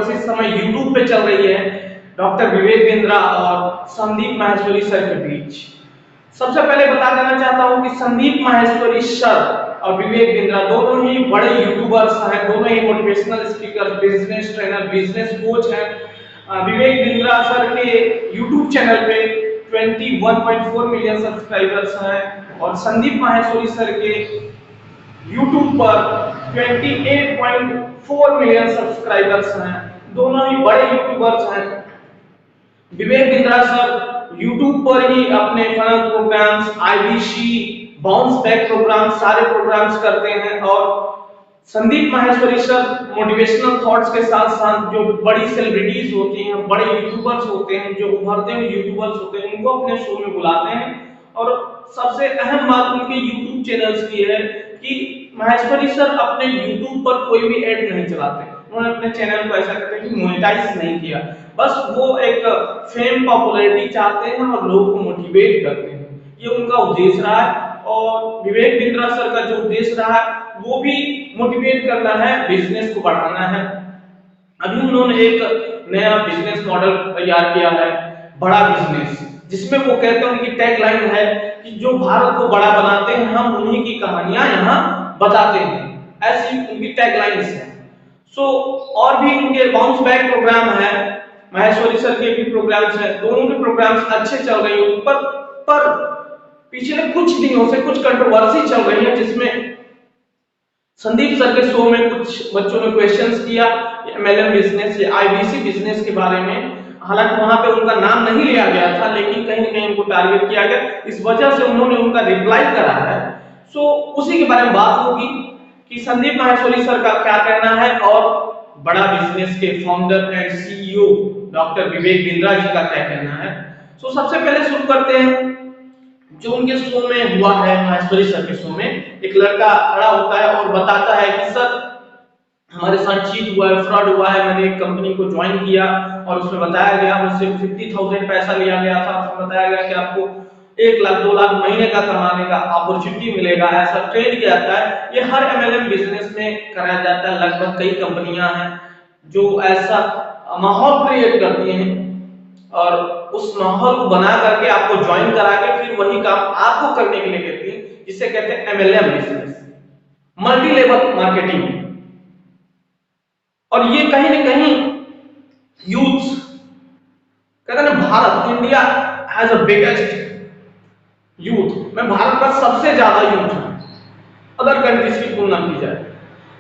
Controversy इस समय YouTube पे चल रही है डॉक्टर विवेक बिंद्रा और संदीप माहेश्वरी सर के बीच। सबसे पहले बता देना चाहता हूं कि संदीप माहेश्वरी सर और विवेक बिंद्रा दोनों ही बड़े यूट्यूबर्स हैं, दोनों ही motivational speaker, business trainer, business coach हैं। विवेक बिंद्रा सर के यूट्यूब चैनल पे 21.4 मिलियन सब्सक्राइबर्स हैं और संदीप माहेश्वरी सर के यूट्यूब पर 28.4 मिलियन सब्सक्राइबर्स हैं। दोनों ही बड़े यूट्यूबर्स हैं। विवेक बिंद्रा सर यूट्यूब पर ही अपने fun programs, IBC, bounce back program, सारे प्रोग्राम्स करते हैं और Sandeep Maheshwari sir motivational thoughts के साथ साथ जो बड़ी सेलिब्रिटीज होती हैं, बड़े यूट्यूबर्स होते हैं, जो उभरते हुए यूट्यूबर्स होते हैं, उनको अपने शो में बुलाते हैं। और सबसे अहम बात उनके यूट्यूब चैनल्स की है कि माहेश्वरी सर अपने यूट्यूब पर कोई भी ऐड नहीं चलाते। उन्होंने अपने चैनल को ऐसा कहते हैं कि मोनेटाइज नहीं किया, बस वो एक फेम, पॉपुलैरिटी चाहते हैं और लोगों को मोटिवेट करते हैं। ये उनका उद्देश्य रहा है और विवेक बिंद्रा सर का जो उद्देश्य रहा है वो भी मोटिवेट करना है, बिजनेस को बढ़ाना है। अभी उन्होंने एक नया बिजनेस मॉडल तैयार किया है, बड़ा बिजनेस, जिसमें वो कहते हैं, उनकी टैगलाइन है कि जो भारत को बड़ा बनाते हैं हम उन्हीं की कहानियां यहाँ बताते हैं। ऐसी उनकी टैगलाइंस है। और भी उनके बाउंस बैक प्रोग्राम है, माहेश्वरी सर के भी प्रोग्राम्स हैं, दोनों के प्रोग्राम्स अच्छे चल रहे हैं। पर पिछले कुछ दिनों से कुछ कंट्रोवर्सी चल रही है, जिसमें संदीप सर के शो में कुछ बच्चों ने क्वेश्चंस किया एमएलएम बिजनेस या आईबीसी बिजनेस के बारे में। हालांकि वहां पे उनका नाम नहीं लिया गया था, लेकिन कहीं न कहीं उनको टारगेट किया गया, इस वजह से उन्होंने उनका रिप्लाई करा है। उसी के बारे में बात होगी कि संदीप माहेश्वरी सर का क्या कहना है और बड़ा बिजनेस के founder and CEO doctor Vivek Bindra ji का क्या कहना है। सबसे पहले शुरू करते हैं जो उनके शो में हुआ है। माहेश्वरी सर के शो में एक लड़का खड़ा होता है और बताता है कि सर हमारे साथ चीट हुआ है, फ्रॉड हुआ है, मैंने एक कंपनी को ज्वाइन किया और उसमें बताया गया, मुझसे 50,000 पैसा लिया गया था, उसमें बताया गया कि आपको 1 लाख 2 लाख महीने का कमाने का अपॉर्चुनिटी मिलेगा, ऐसा ट्रेड किया जाता है। ये हर एमएलएम बिजनेस में कराया जाता है। लगभग कई कंपनियां हैं जो ऐसा माहौल क्रिएट करती हैं और उस माहौल को बना करके आपको ज्वाइन करा के फिर वही काम आपको करने के लिए कहती है, जिसे कहते हैं MLM business, multi level marketing. और ये कहीं न कहीं यूथ कहते हैं ना, Bharat, India has a biggest youth, में भारत का सबसे ज्यादा यूथ है अदर कंट्रीज की तुलना की जाए,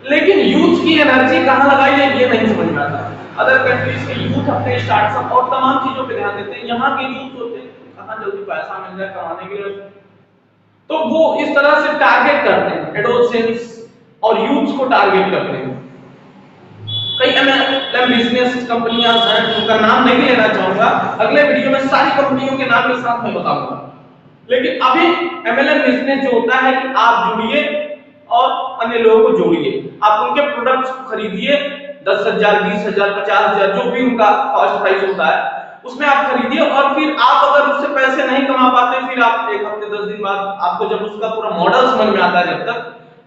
लेकिन यूथ की एनर्जी कहां लगाई जाए ये नहीं समझ में आता। अदर कंट्रीज के यूथ अपने स्टार्टअप और तमाम चीजों पे ध्यान देते हैं, यहाँ के यूथ होते हैं कहां जल्दी पैसा मिल जाए कमाने के लिए, तो वो इस तरह से टारगेट करते हैं, एडोलसेंस और यूथ को टारगेट करते हैं। कई एमएलएम बिजनेस कंपनियां हैं, उनका नाम नहीं लेना चाहूंगा, अगले वीडियो में सारी कंपनियों के नाम के साथ मैं बताऊंगा। लेकिन अभी एमएलएम बिजनेस जो होता है कि आप जुड़िए और अन्य लोगों को जोड़िए, आप उनके प्रोडक्ट्स को खरीदिए, 10,000, 20,000, 50,000 जो भी उनका कॉस्ट प्राइस होता है उसमें आप खरीदिए और फिर आप अगर उससे पैसे नहीं कमा पाते, फिर आप 1 हफ्ते 10 दिन बाद आपको जब उसका पूरा मॉडल समझ में आता है, जब तक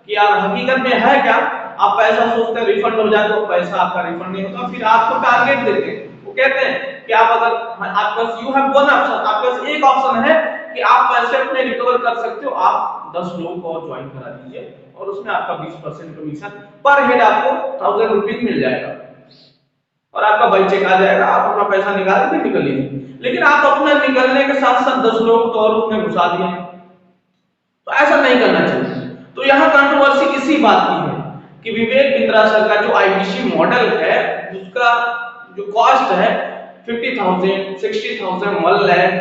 कि यार हकीकत में है क्या, आप पैसा सोचते हैं रिफंड हो जाए तो पैसा आपका रिफंड नहीं होता, फिर आपको टारगेट देते हैं। वो कहते हैं कि आप अगर आपके पास यू हैव वन ऑप्शन, आपके पास एक ऑप्शन है कि आप पैसे अपने रिकवर कर सकते हो, आप 10 लोगों को और ज्वाइन करा दीजिए और उसमें आपका 20% कमीशन पर हेड आपको 1000 रुपीज मिल जाएगा और आपका बाई चेक आ जाएगा, आप अपना पैसा निकाल के निकल लीजिए। लेकिन आप अपना निकलने के साथ साथ 10 लोगों को और उसमें घुसा दिए, तो ऐसा नहीं करना चाहिए। तो यहाँ कंट्रोवर्सी इसी बात की है कि विवेक बिंद्रा सर का जो आईबीसी मॉडल है उसका जो कॉस्ट है 50,000, 60,000, 1 लाख,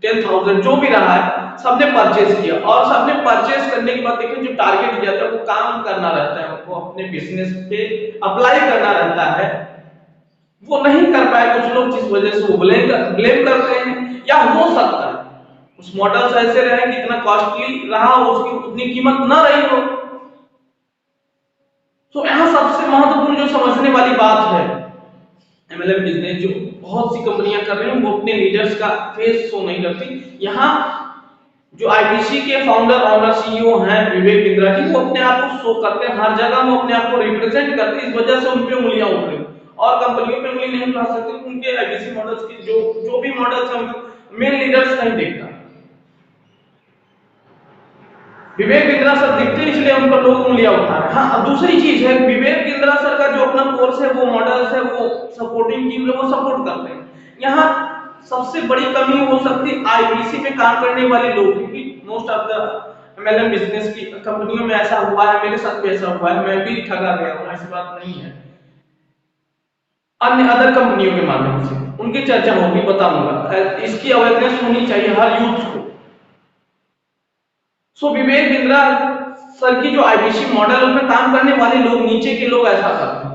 10,000 जो भी रहा है, सबने परचेज किया और सबने परचेज करने के बाद देखिए जो टारगेट दिया था वो काम करना रहता है, उनको अपने बिजनेस पे अप्लाई करना रहता है, वो नहीं कर पाए कुछ लोग, जिस वजह से वो ब्लेम करते हैं। या हो सकता है उस मॉडल से ऐसे रहे कि इतना कॉस्टली रहा हो, उसकी उतनी कीमत ना रही हो। तो यहाँ सबसे महत्वपूर्ण जो समझने वाली बात है, एमएलएम बिजनेस जो बहुत सी कंपनियां कर रही हैं वो अपने लीडर्स का फेस शो नहीं करती। यहाँ जो आईबीसी के फाउंडर ऑनर सीईओ हैं विवेक बिंद्रा जी, वो अपने आप को शो करते हैं, हर जगह वो अपने आप को रिप्रेजेंट करते हैं, इस वजह से उन पे उंगलियां उठ रही। और कंपनियों पे उंगली नहीं उठा सकते, उनके आईबीसी मॉडल्स के जो भी मॉडल्स हैं उनको मेन लीडर्स नहीं देखता। विवेक बिंद्रा सर दिखते इसलिए उन पर लोग उंगलियां उठा रहे हैं। हाँ, अब दूसरी चीज है, विवेक बिंद्रा सर का जो अपना कोर्स है, वो मॉडल्स है, वो सपोर्टिंग टीम है, वो सपोर्ट करते हैं। यहाँ सबसे बड़ी कमी हो सकती है आईबीसी में काम करने वाले लोग, क्योंकि most of the MLM business की कंपनियों में ऐसा हुआ है, मेरे साथ भी ऐसा हुआ है, मैं भी ठगा गया हूं, ऐसी बात नहीं है। अन्य अदर कंपनियों के माध्यम से उनकी चर्चा होगी, बताऊंगा। इसकी अवेयरनेस होनी चाहिए हर यूथ को। सो विवेक बिंद्रा सर की जो आईबीसी मॉडल, उसमें काम करने वाले लोग, नीचे के लोग ऐसा करते हैं,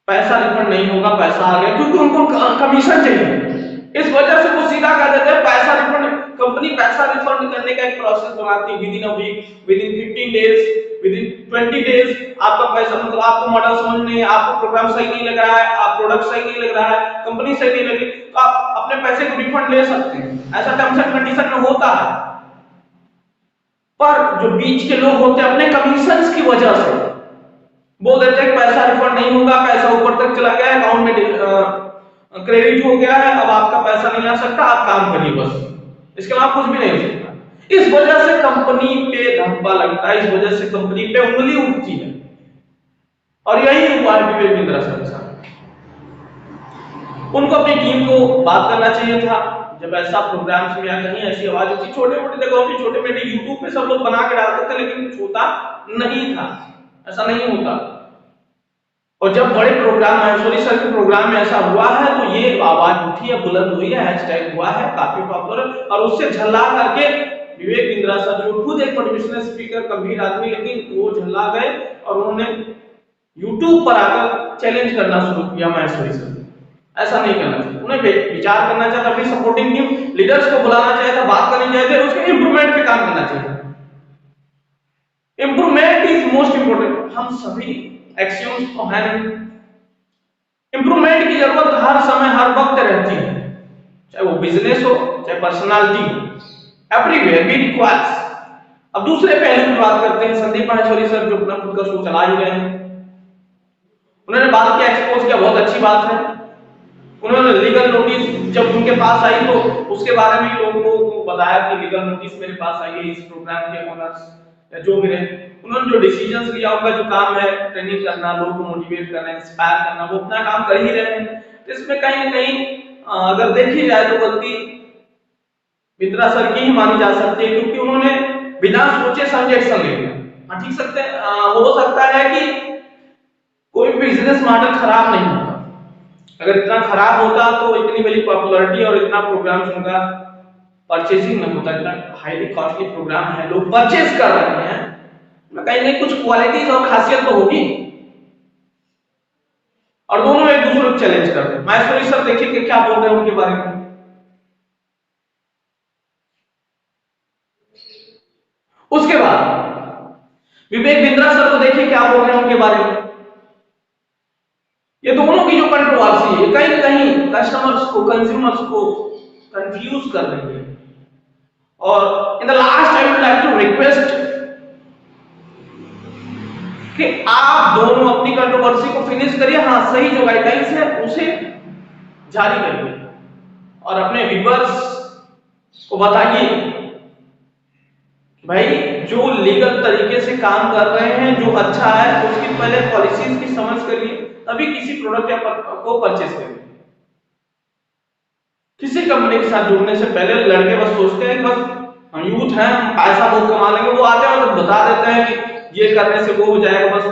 पैसा रिफंड नहीं होगा, पैसा आ गया, क्योंकि उनको कमीशन चाहिए। इस वजह से वो सीधा कह देते हैं पैसा रिफंड। कंपनी पैसा रिफंड करने का एक प्रोसेस बनाती है, within a week, within 15 days, within 20 days आपका पैसा, मतलब आपको मॉडल समझ नहीं है, आपको प्रोग्राम सही नहीं लग रहा है, आप प्रोडक्ट सही नहीं लग रहा है, कंपनी सही नहीं लगी, तो आप अपने पैसे को रिफंड ले सकते हैं। ऐसा टर्म्स एंड कंडीशन में होता है। पर जो बीच के लोग होते हैं, अपने कमीशंस की वजह से बोल देते हैं पैसा रिफंड नहीं होगा, पैसा ऊपर तक चला गया, अकाउंट में क्रेडिट हो गया है, अब आपका पैसा नहीं आ सकता, आप काम करिए बस, इसके अलावा कुछ भी नहीं हो सकता। इस वजह से कंपनी पे धब्बा लगता है, इस वजह से कंपनी पे उंगली उठती है, और यही हुआ विवेक बिंद्रा सर के साथ। उनको अपनी टीम को बात करना चाहिए था, जब ऐसा प्रोग्राम्स में या कहीं ऐसी आवाज होती, छोटे मोटे जगहों पे, छोटे मोटे यूट्यूब पे सब लोग बना के डालते थे, लेकिन कुछ होता नहीं था, ऐसा नहीं होता। और जब बड़े प्रोग्राम मैसूरी सर के प्रोग्राम में ऐसा हुआ है, तो ये आवाज उठी है, बुलंद हुई है, हैशटैग हुआ है, काफी पॉपुलर, और उससे झल्ला करके विवेक बिंद्रा सर, जो खुद एक मोटिवेशनल स्पीकर, गंभीर आदमी, लेकिन वो झल्ला गए और उन्होंने यूट्यूब पर आकर चैलेंज करना शुरू किया मैसूरी सर। ऐसा नहीं करना चाहिए, उन्हें विचार करना चाहिए, अपनी सपोर्टिंग टीम लीडर्स को बुलाना चाहिए था, बात करनी चाहिए थी, उसके इंप्रूवमेंट पे काम करना चाहिए। Improvement is most important. हम सभी एक्सियम्स तो हैं, इंप्रूवमेंट की जरूरत हर समय हर वक्त रहती है, चाहे वो बिजनेस हो, चाहे पर्सनालिटी हो, एवरीवेयर वी रिक्वायर्स। अब दूसरे पहलू की बात करते हैं। संदीप माहेश्वरी सर जो अपना खुद का शो चला ही रहे हैं, उन्होंने बात किया, एक्सपोज किया, बहुत अच्छी बात है। उन्होंने लीगल नोटिस जब उनके पास आई, तो उसके बारे में लोगों को बताया कि लीगल नोटिस मेरे पास आई है, इस प्रोग्राम के ओनर्स या जो भी रहे, उन्होंने जो डिसीजंस लिया, उनका जो काम है ट्रेनिंग करना, लोगों को मोटिवेट करना, इंस्पायर करना, वो अपना काम कर ही रहे हैं। तो इसमें कहीं न कहीं अगर देखी जाए तो गलती बिंद्रा सर की ही मानी जा सकती है, क्योंकि उन्होंने बिना सोचे समझे एक्शन ले लिया। हाँ, ठीक सकते हो सकता है कि कोई बिजनेस मॉडल खराब नहीं होता, अगर इतना खराब होता तो इतनी बड़ी पॉपुलैरिटी और इतना प्रोग्राम उनका परचेसिंग में होता, इतना हाईली कॉस्टली प्रोग्राम है, लोग परचेस कर रहे हैं, कहीं नहीं कुछ क्वालिटीज और खासियत तो होगी। और दोनों एक दूसरे को चैलेंज करते हैं। माहेश्वरी सर देखिए कि क्या बोल रहे हैं उनके बारे में। उसके बाद विवेक बिंद्रा सर को देखिए क्या बोल रहे हैं उनके बारे में। ये दोनों की जो कंट्रोवर्सी है, कहीं कहीं कस्टमर्स को, कंज्यूमर्स को कंफ्यूज कर रही है। और in the last I would like to request कि आप दोनों अपनी कंट्रोवर्सी को फिनिश करिए, हाँ सही जो गाइडलाइंस है उसे जारी करिए, और अपने व्यूअर्स को बताइए भाई जो लीगल तरीके से काम कर रहे हैं, जो अच्छा है, उसकी पहले पॉलिसीज की समझ करिए, तभी किसी प्रोडक्ट या को परचेस करिए। किसी कंपनी के साथ जुड़ने से पहले लड़के बस सोचते हैं कि बस हम यूथ हैं, हम पैसा बहुत कमा लेंगे, वो आते हैं और बता देते हैं कि ये करने से वो हो जाएगा, बस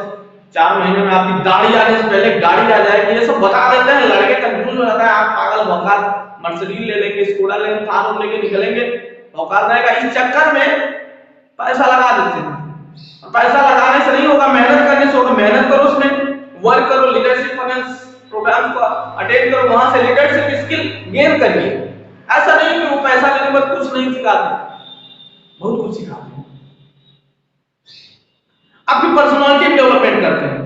4 महीने में आपकी दाढ़ी आने से पहले गाड़ी आ जाएगी, ये सब बता देते हैं। लड़के कंफ्यूज हो जाता है, आप पागल भौकाल मर्सिडीज ले लेंगे, स्कूटर लेंगे, थार लेके निकलेंगे, भौकाल रहेगा। इस चक्कर में पैसा लगा देते हैं। पैसा लगाने से नहीं होगा, मेहनत करने से होगा। मेहनत करो, उसमें वर्क करो, लीडरशिप फाइनेंस प्रोग्राम को अटेंड करो, वहां से लीडरशिप स्किल गेन करिए। ऐसा नहीं कि वो पैसा लेने के बाद कुछ नहीं सिखाते, बहुत कुछ सिखाते हैं। आपकी पर्सनालिटी डेवलपमेंट करते हैं,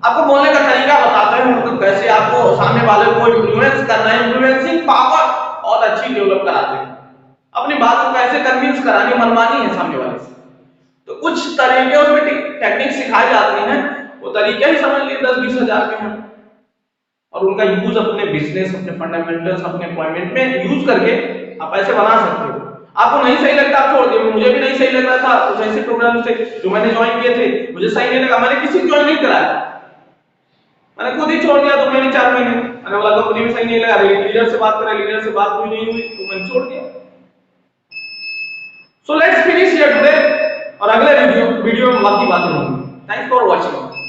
आपको बोलने का तरीका बताते हैं, मतलब कैसे आपको सामने वाले को इन्फ्लुएंस करना है, इन्फ्लुएंसिंग पावर और अच्छी डेवलप कराते हैं। अपनी बात को कैसे कन्विंस करानी, मनमानी है सामने वाले से, तो कुछ तरीके उसमें टेक्निक सिखाई जाती हैं। वो तरीके ही समझ लिए 10-20 हजार के हैं, और उनका यूज अपने बिजनेस, अपने फंडामेंटल्स, अपने एम्प्लॉयमेंट में यूज करके आप ऐसे बना सकते हो। आपको नहीं सही लगता आप छोड़ दिए, मुझे भी नहीं सही लग रहा था कुछ ऐसे प्रोग्राम थे जो मैंने ज्वाइन किए थे, मुझे सही नहीं लगा, मैंने किसी को ज्वाइन नहीं कराया, मैंने खुद ही छोड़ दिया 2 महीने 4 महीने। मैंने बोला कंपनी में सही नहीं लगा, लीडर से बात करा, लीडर से बात हुई नहीं हुई तो मैंने छोड़ दिया। So let's finish here today, और अगले वीडियो में बाकी बातें होंगी। Thanks for watching.